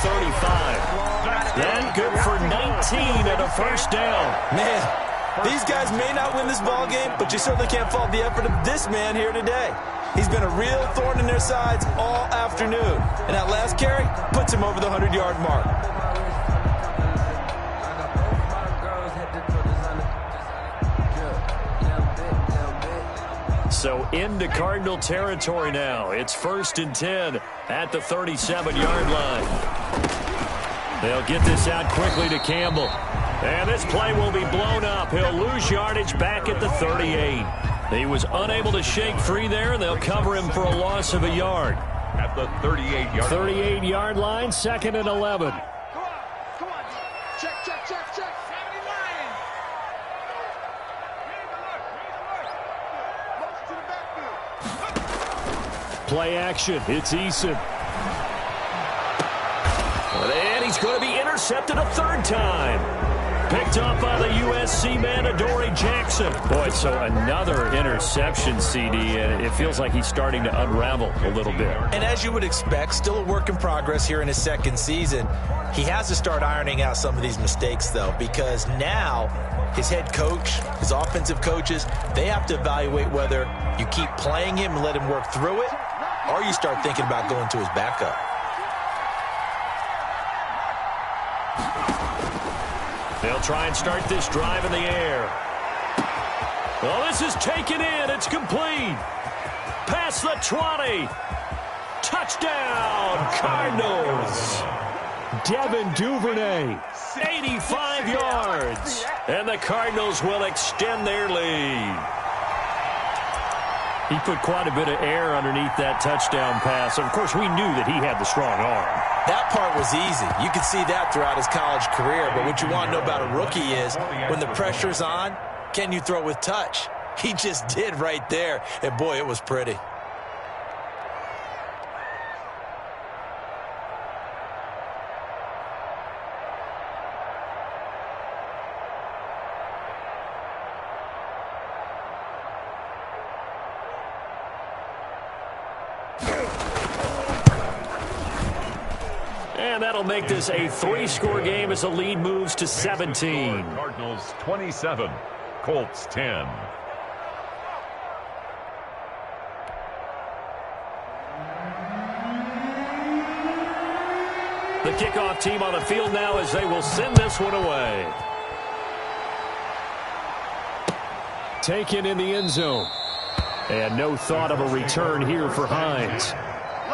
That good for 19 and a first down. Man, these guys may not win this ball game, but you certainly can't fault the effort of this man here today. He's been a real thorn in their sides all afternoon. And that last carry puts him over the 100-yard mark. So into Cardinal territory now. It's 1st and 10 at the 37-yard line. They'll get this out quickly to Campbell. And this play will be blown up. He'll lose yardage back at the 38. He was unable to shake free there, and they'll cover him for a loss of a yard. At the 38-yard 38-yard line, 2nd and 11. Come on. Check. Play action. It's Eason. And he's going to be intercepted a third time. Picked up by the USC man, Adoree Jackson. Boy, so another interception, CD, and it feels like he's starting to unravel a little bit. And as you would expect, still a work in progress here in his second season. He has to start ironing out some of these mistakes, though, because now his head coach, his offensive coaches, they have to evaluate whether you keep playing him and let him work through it, or you start thinking about going to his backup. They'll try and start this drive in the air. Well, this is taken in. It's complete. Past the 20. Touchdown, Cardinals. Devin Duvernay, 85 yards. And the Cardinals will extend their lead. He put quite a bit of air underneath that touchdown pass. Of course, we knew that he had the strong arm. That part was easy. You could see that throughout his college career. But what you want to know about a rookie is when the pressure's on, can you throw with touch? He just did right there. And, boy, it was pretty. And that'll make this a 3-score game as the lead moves to 17. Cardinals 27, Colts 10. The kickoff team on the field now as they will send this one away. Taken in the end zone. And no thought of a return here for Hines.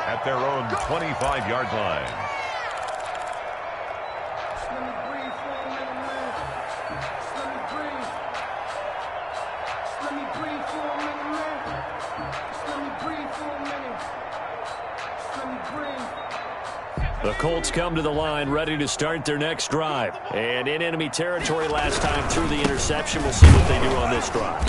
At their own 25-yard line. The Colts come to the line ready to start their next drive. And in enemy territory last time through the interception. We'll see what they do on this drive.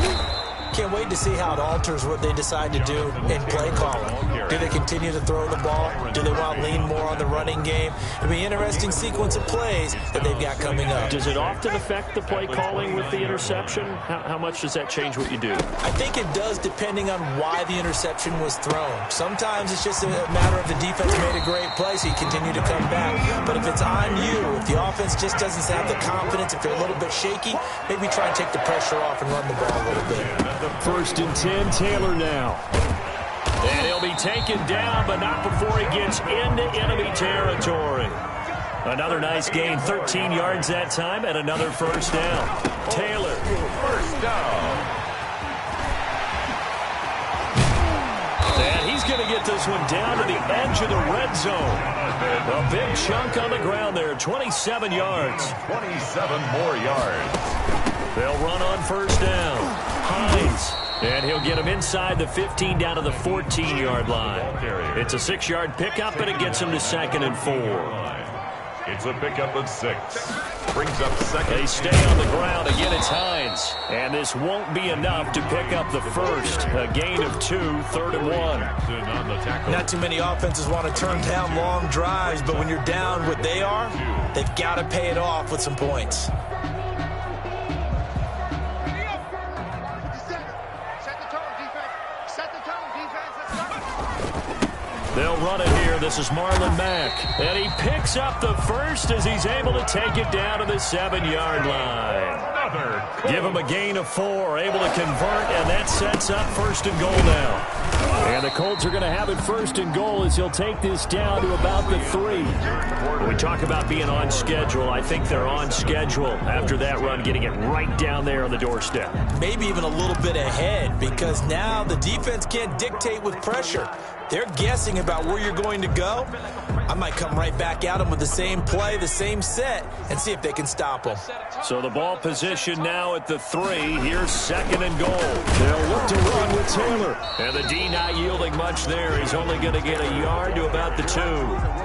Can't wait to see how it alters what they decide to do in play calling. Do they continue to throw the ball? Do they want to lean more on the running game? It'll be an interesting sequence of plays that they've got coming up. Does it often affect the play calling with the interception? How much does that change what you do? I think it does depending on why the interception was thrown. Sometimes it's just a matter of the defense made a great play, so you continue to come back. But if it's on you, if the offense just doesn't have the confidence, if they're a little bit shaky, maybe try and take the pressure off and run the ball a little bit. 1st and 10, Taylor now. And he'll be taken down, but not before he gets into enemy territory. Another nice gain, 13 yards that time, and another first down. Taylor. First down. And he's going to get this one down to the edge of the red zone. A big chunk on the ground there, 27 yards. 27 more yards. They'll run on first down. Hines. And he'll get him inside the 15 down to the 14-yard line. It's a 6-yard pickup, and it gets him to 2nd and 4. It's a pickup of 6. Brings up second. They stay on the ground. Again, it's Hines. And this won't be enough to pick up the first. A gain of 2, 3rd and 1. Not too many offenses want to turn down long drives, but when you're down what they are, they've got to pay it off with some points. They'll run it here. This is Marlon Mack. And he picks up the first as he's able to take it down to the 7-yard line. Give him a gain of 4, able to convert, and that sets up 1st and goal now. And the Colts are going to have it 1st and goal as he'll take this down to about the 3. When we talk about being on schedule, I think they're on schedule after that run, getting it right down there on the doorstep. Maybe even a little bit ahead, because now the defense can't dictate with pressure. They're guessing about where you're going to go. I might come right back at them with the same play, the same set, and see if they can stop them. So the ball position now at the 3. Here's 2nd and goal. They'll look to run with Taylor. And the D not yielding much there. He's only going to get a yard to about the 2.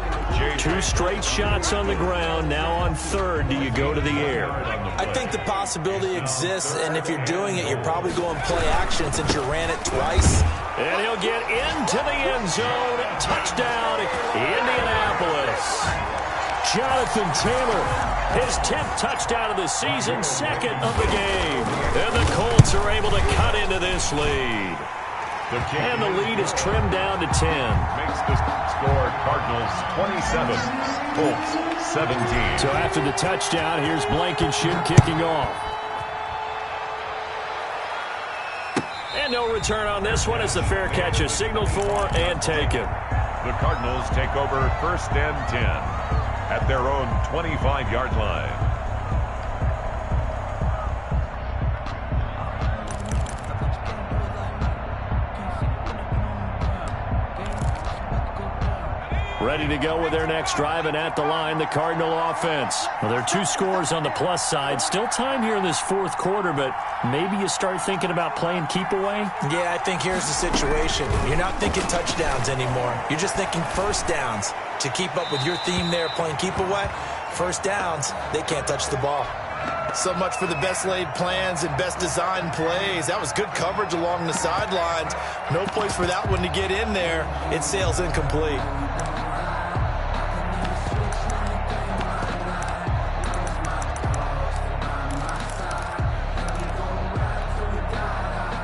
2 straight shots on the ground. Now on 3rd, do you go to the air? I think the possibility exists, and if you're doing it, you're probably going play action since you ran it twice. And he'll get into the end zone. Touchdown, Indianapolis. Jonathan Taylor, his 10th touchdown of the season, 2nd of the game. And the Colts are able to cut into this lead. And the lead is trimmed down to 10. Makes the score Cardinals 27, Colts 17. So after the touchdown, here's Blankenship kicking off. And no return on this one as the fair catch is signaled for and taken. The Cardinals take over 1st and 10 at their own 25-yard line. Ready to go with their next drive, and at the line, the Cardinal offense. Well, there are 2 scores on the plus side. Still time here in this 4th quarter, but maybe you start thinking about playing keep away? Yeah, I think here's the situation. You're not thinking touchdowns anymore. You're just thinking 1st downs. To keep up with your theme there, playing keep away, 1st downs, they can't touch the ball. So much for the best laid plans and best designed plays. That was good coverage along the sidelines. No place for that one to get in there. It sails incomplete.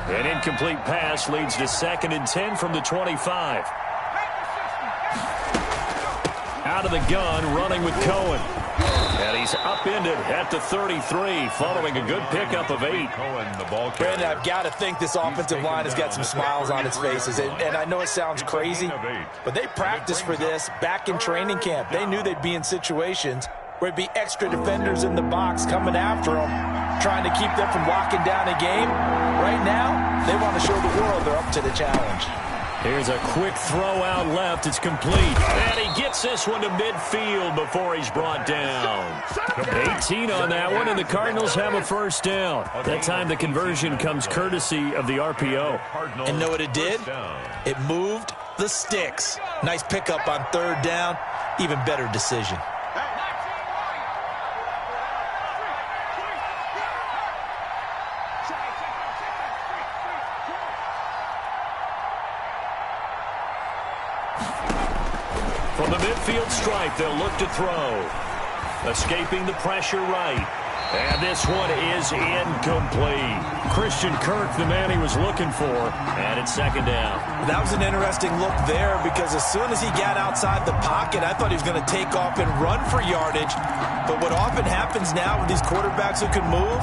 An incomplete pass leads to 2nd and 10 from the 25. Out of the gun, running with Cohen. And he's upended at the 33, following a good pickup of 8. Brandon, I've got to think this offensive line has got some smiles on its faces. And I know it sounds crazy, but they practiced for this back in training camp. They knew they'd be in situations where it'd be extra defenders in the box coming after them, trying to keep them from locking down a game. Right now, they want to show the world they're up to the challenge. Here's a quick throw out left. It's complete. And he gets this one to midfield before he's brought down. 18 on that one, and the Cardinals have a 1st down. That time the conversion comes courtesy of the RPO. And know what it did? It moved the sticks. Nice pickup on 3rd down. Even better decision. From the midfield stripe, they'll look to throw. Escaping the pressure right. And this one is incomplete. Christian Kirk, the man he was looking for, and it's 2nd down. That was an interesting look there because as soon as he got outside the pocket, I thought he was going to take off and run for yardage. But what often happens now with these quarterbacks who can move,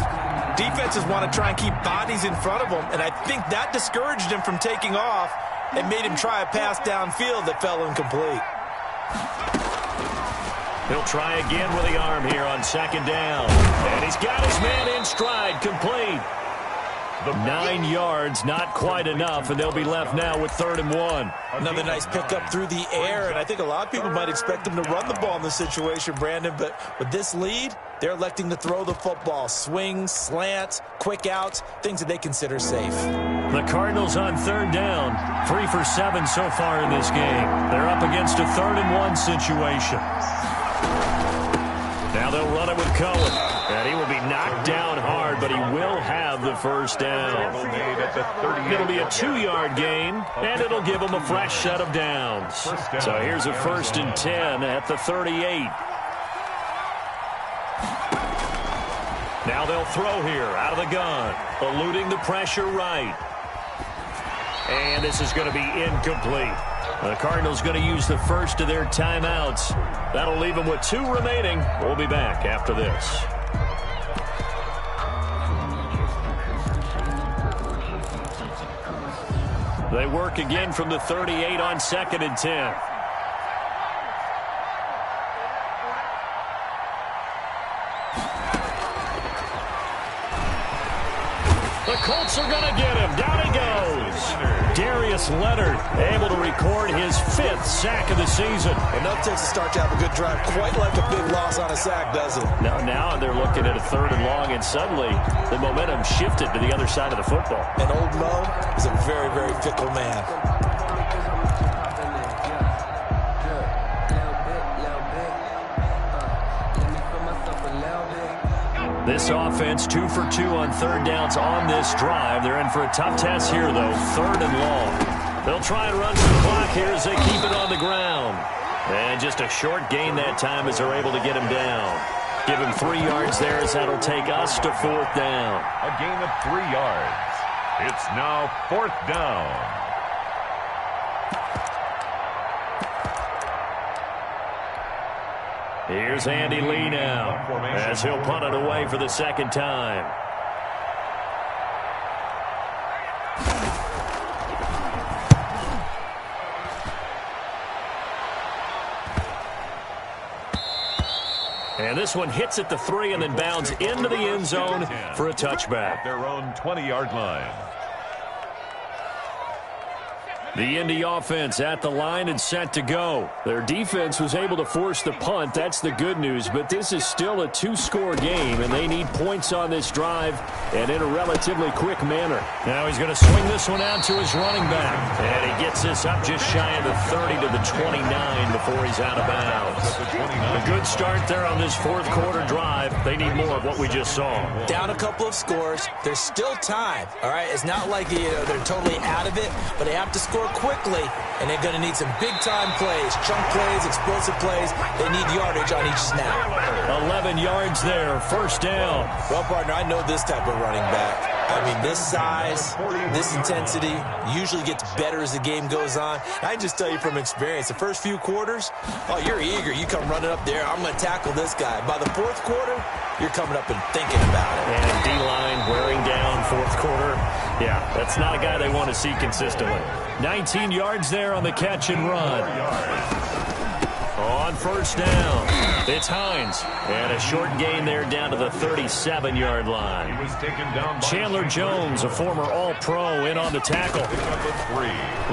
defenses want to try and keep bodies in front of them, and I think that discouraged him from taking off and made him try a pass downfield that fell incomplete. He'll try again with the arm here on 2nd down. And he's got his man in stride, complete. 9 yards, not quite enough, and they'll be left now with 3rd and 1. Another nice pickup through the air, and I think a lot of people might expect him to run the ball in this situation, Brandon, but with this lead, they're electing to throw the football. Swings, slants, quick outs, things that they consider safe. The Cardinals on 3rd down, 3 for 7 so far in this game. They're up against a 3rd and 1 situation. they'll run it with Cohen. And he will be knocked down hard, but he will have the first down. It'll be a 2-yard gain, and it'll give them a fresh set of downs. So here's a 1st and 10 at the 38. Now they'll throw here out of the gun, eluding the pressure right. And this is going to be incomplete. The Cardinals going to use the first of their timeouts. That'll leave them with 2 remaining. We'll be back after this. They work again from the 38 on 2nd and 10. The Colts are going to get him. Down he goes. Darius Leonard able to record his 5th sack of the season. Enough takes to start to have a good drive. Quite like a big loss on a sack, does it? Now they're looking at a 3rd and long, and suddenly the momentum shifted to the other side of the football. And old Mo is a very, very fickle man. This offense 2 for 2 on 3rd downs on this drive. They're in for a tough test here, though. 3rd and long. They'll try and run some clock here as they keep it on the ground. And just a short gain that time as they're able to get him down. Give him 3 yards there as that'll take us to 4th down. A gain of 3 yards. It's now 4th down. Here's Andy Lee now as he'll punt it away for the 2nd time. And this one hits at the 3 and then bounds into the end zone for a touchback. At their own 20-yard line. The Indy offense at the line and set to go. Their defense was able to force the punt. That's the good news. But this is still a 2-score game, and they need points on this drive and in a relatively quick manner. Now he's going to swing this one out to his running back. And he gets this up just shy of the 30 to the 29 before he's out of bounds. A good start there on this 4th quarter drive. They need more of what we just saw. Down a couple of scores. There's still time. All right, it's not like they're totally out of it, but they have to score quickly, and they're going to need some big-time plays, chunk plays, explosive plays. They need yardage on each snap. 11 yards there, 1st down. Well, partner, I know this type of running back. I mean, this size, this intensity usually gets better as the game goes on. I can just tell you from experience, the first few quarters, oh, you're eager. You come running up there, I'm going to tackle this guy. By the 4th quarter, you're coming up and thinking about it. And D-line wearing down 4th quarter. Yeah, that's not a guy they want to see consistently. 19 yards there on the catch and run. On 1st down, it's Hines. And a short gain there down to the 37-yard line. Chandler Jones, a former All-Pro, in on the tackle.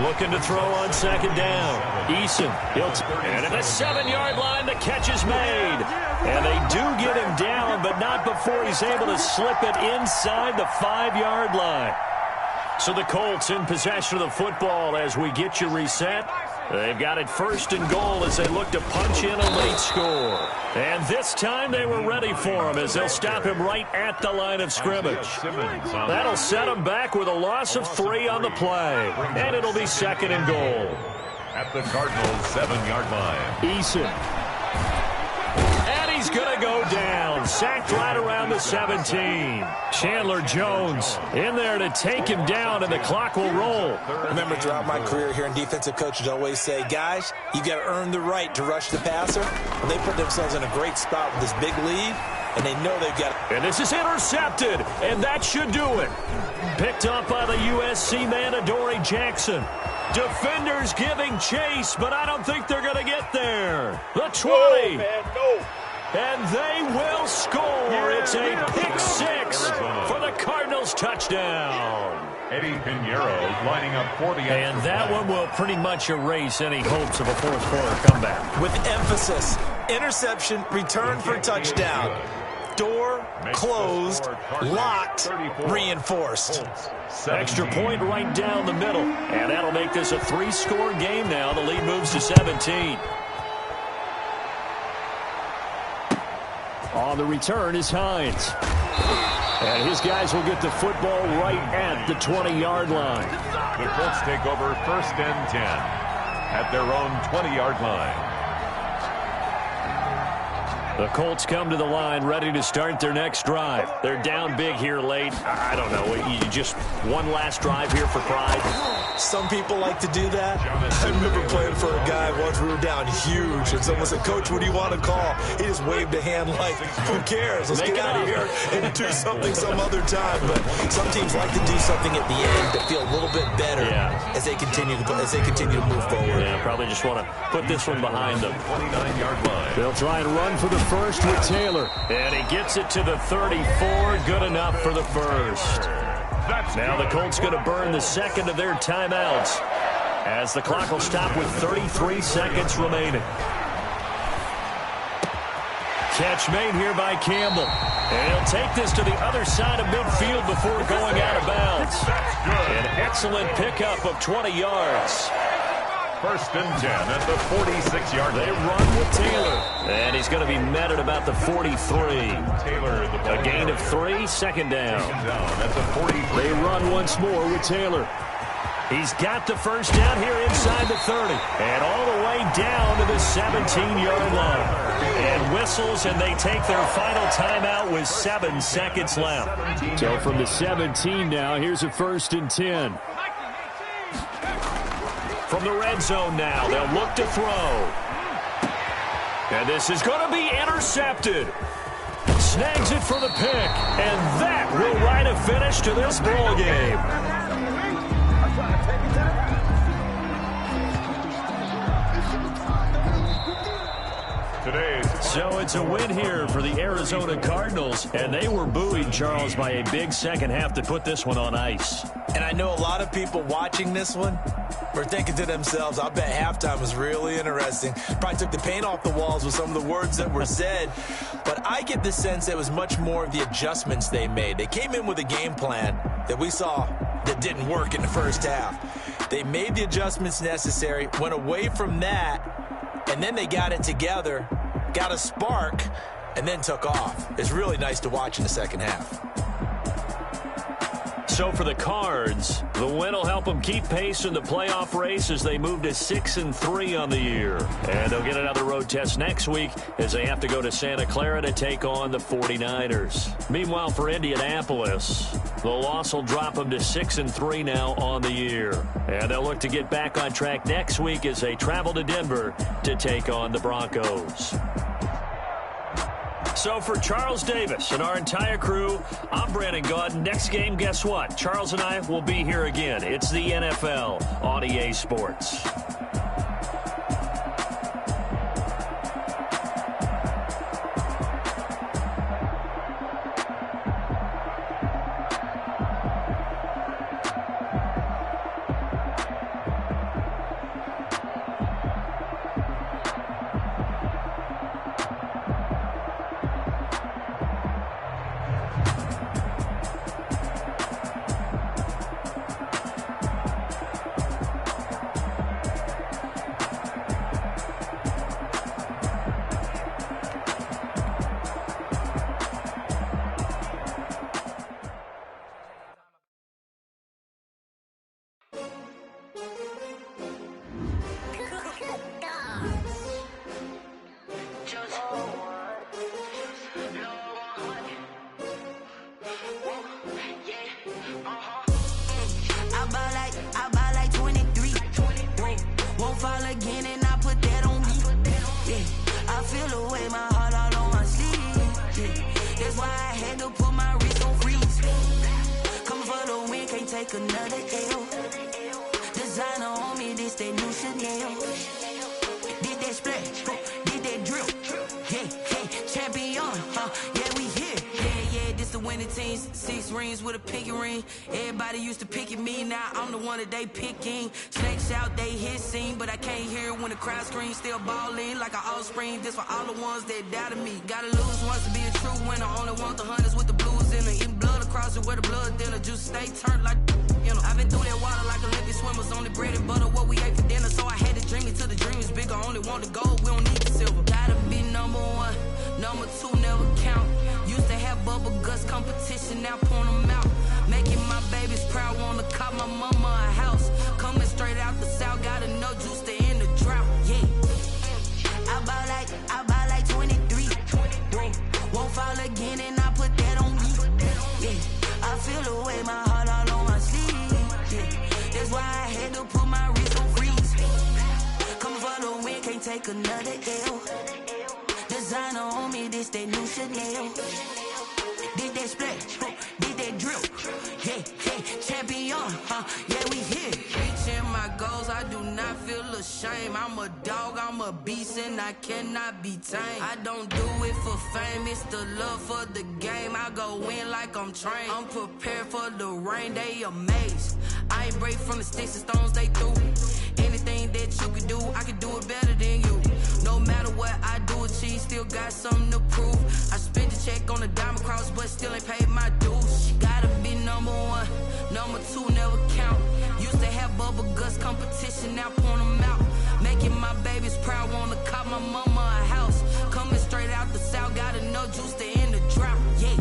Looking to throw on 2nd down. Eason, and at the 7-yard line, the catch is made. And they do get him down, but not before he's able to slip it inside the 5-yard line. So the Colts in possession of the football as we get you reset. They've got it 1st and goal as they look to punch in a late score. And this time they were ready for him as they'll stop him right at the line of scrimmage. That'll set him back with a loss of 3 on the play. And it'll be 2nd and goal. At the Cardinals' 7-yard line. Eason. And he's going to go down. Sacked right around the 17. Chandler Jones in there to take him down, and the clock will roll. Remember, throughout my career here in defensive coaches always say, guys, you got to earn the right to rush the passer. And they put themselves in a great spot with this big lead, and they know they've got it. And this is intercepted, and that should do it. Picked up by the USC man, Adoree Jackson. Defenders giving chase, but I don't think they're going to get there. The 20. No, man, no. And they will score. It's a pick 6 for the Cardinals touchdown. Eddie Pinheiro lining up for the And that one will pretty much erase any hopes of a 4th quarter comeback. With emphasis, interception, return for touchdown. Door closed, locked, reinforced. Extra point right down the middle. And that'll make this a 3-score game now. The lead moves to 17. On the return is Hines. And his guys will get the football right at the 20-yard line. The Colts take over 1st and 10 at their own 20-yard line. The Colts come to the line ready to start their next drive. They're down big here late. I don't know. You just one last drive here for pride. Some people like to do that. I remember playing for a guy once. We were down huge, and someone said, "Coach, what do you want to call?" He just waved a hand like, "Who cares? Let's get out of here and do something some other time." But some teams like to do something at the end to feel a little bit better as they continue to move forward. Yeah, probably just want to put this one behind them. 29-yard line. They'll try and run for the first with Taylor. And he gets it to the 34. Good enough for the first. Now the Colts going to burn the second of their timeouts as the clock will stop with 33 seconds remaining. Catch made here by Campbell. And he'll take this to the other side of midfield before going out of bounds. An excellent pickup of 20 yards. 1st and 10 at the 46-yard line. They run with Taylor. And he's going to be met at about the 43. Taylor, A gain of 3, second down. At the 43. They run once more with Taylor. He's got the first down here inside the 30. And all the way down to the 17-yard line. And whistles, and they take their final timeout with 7 seconds left. So from the 17 now, here's a 1st and 10. From the red zone now, they'll look to throw. And this is going to be intercepted. Snags it for the pick. And that will write a finish to this ball game. So it's a win here for the Arizona Cardinals, and they were buoyed, Charles, by a big second half to put this one on ice. And I know a lot of people watching this one were thinking to themselves, I bet halftime was really interesting. Probably took the paint off the walls with some of the words that were said. But I get the sense it was much more of the adjustments they made. They came in with a game plan that we saw that didn't work in the first half. They made the adjustments necessary, went away from that, and then they got it together, got a spark, and then took off. It's really nice to watch in the second half. So for the Cards, the win will help them keep pace in the playoff race as they move to 6-3 on the year. And they'll get another road test next week as they have to go to Santa Clara to take on the 49ers. Meanwhile, for Indianapolis, the loss will drop them to 6-3 now on the year. And they'll look to get back on track next week as they travel to Denver to take on the Broncos. So for Charles Davis and our entire crew, I'm Brandon Gaudin. Next game, guess what? Charles and I will be here again. It's the NFL on EA Sports. They picking snakes out, they hissing, but I can't hear when the crowd screams. Still balling like an offspring. This for all the ones that doubted me. Gotta lose once to be a true winner. Only want the hunters with the blues in it. Eating blood across it where the blood dinner. Juice stay turned like you know. I've been through that water like Olympic swimmers. Only bread and butter what we ate for dinner. So I had to dream it till the dream is bigger. Only want the gold, we don't need the silver. Gotta be number one. Number 2 never count. Used to have bubble guts competition, now point them out. Making my babies proud, wanna call my mama a house. Coming straight out the south, got enough juice to end the drought. Yeah. I buy like 23. Won't fall again and I put that on me. Yeah. I feel the way, my heart all on my sleeve. Yeah. That's why I had to put my wrist on freeze. Coming for the win, can't take another L. Designer on me, this that new Chanel. Did that split, did that drill. Yeah, champion, yeah, we here. Reaching my goals, I do not feel ashamed. I'm a dog, I'm a beast, and I cannot be tamed. I don't do it for fame, it's the love for the game. I go in like I'm trained. I'm prepared for the rain, they amazed. I ain't break from the sticks and stones they threw. Anything that you can do, I can do it better than you. No matter what I do, achieve, still got something to prove. I spent the check on the diamond cross, but still ain't paid my dues. Gotta be number 1, number 2 never count. Used to have bubble guts competition, now point them out. Making my babies proud, wanna call my mama a house. Coming straight out the south, got enough juice to end the drought. Yeah.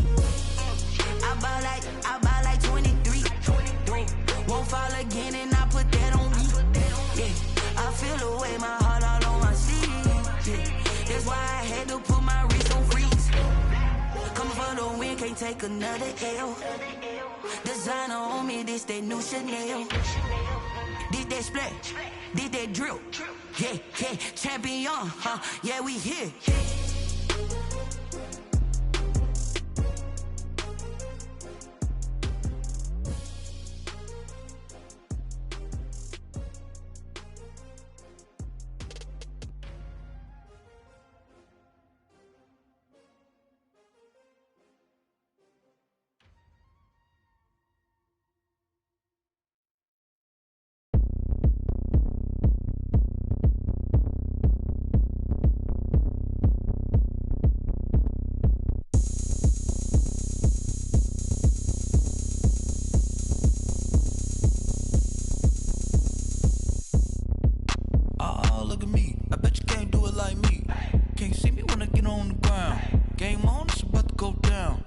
I buy like 23. Won't fall again and I put that on me. Yeah. I feel the way, my heart all on my sleeve. Yeah. That's why I had to put my wrist on freeze. Coming for the win, can't take another L. Designer on me, this that new Chanel. Did that split, did that drill. Yeah, champion, yeah, we here. Look at me, I bet you can't do it like me. Can't see me when I get on the ground. Game on, it's about to go down.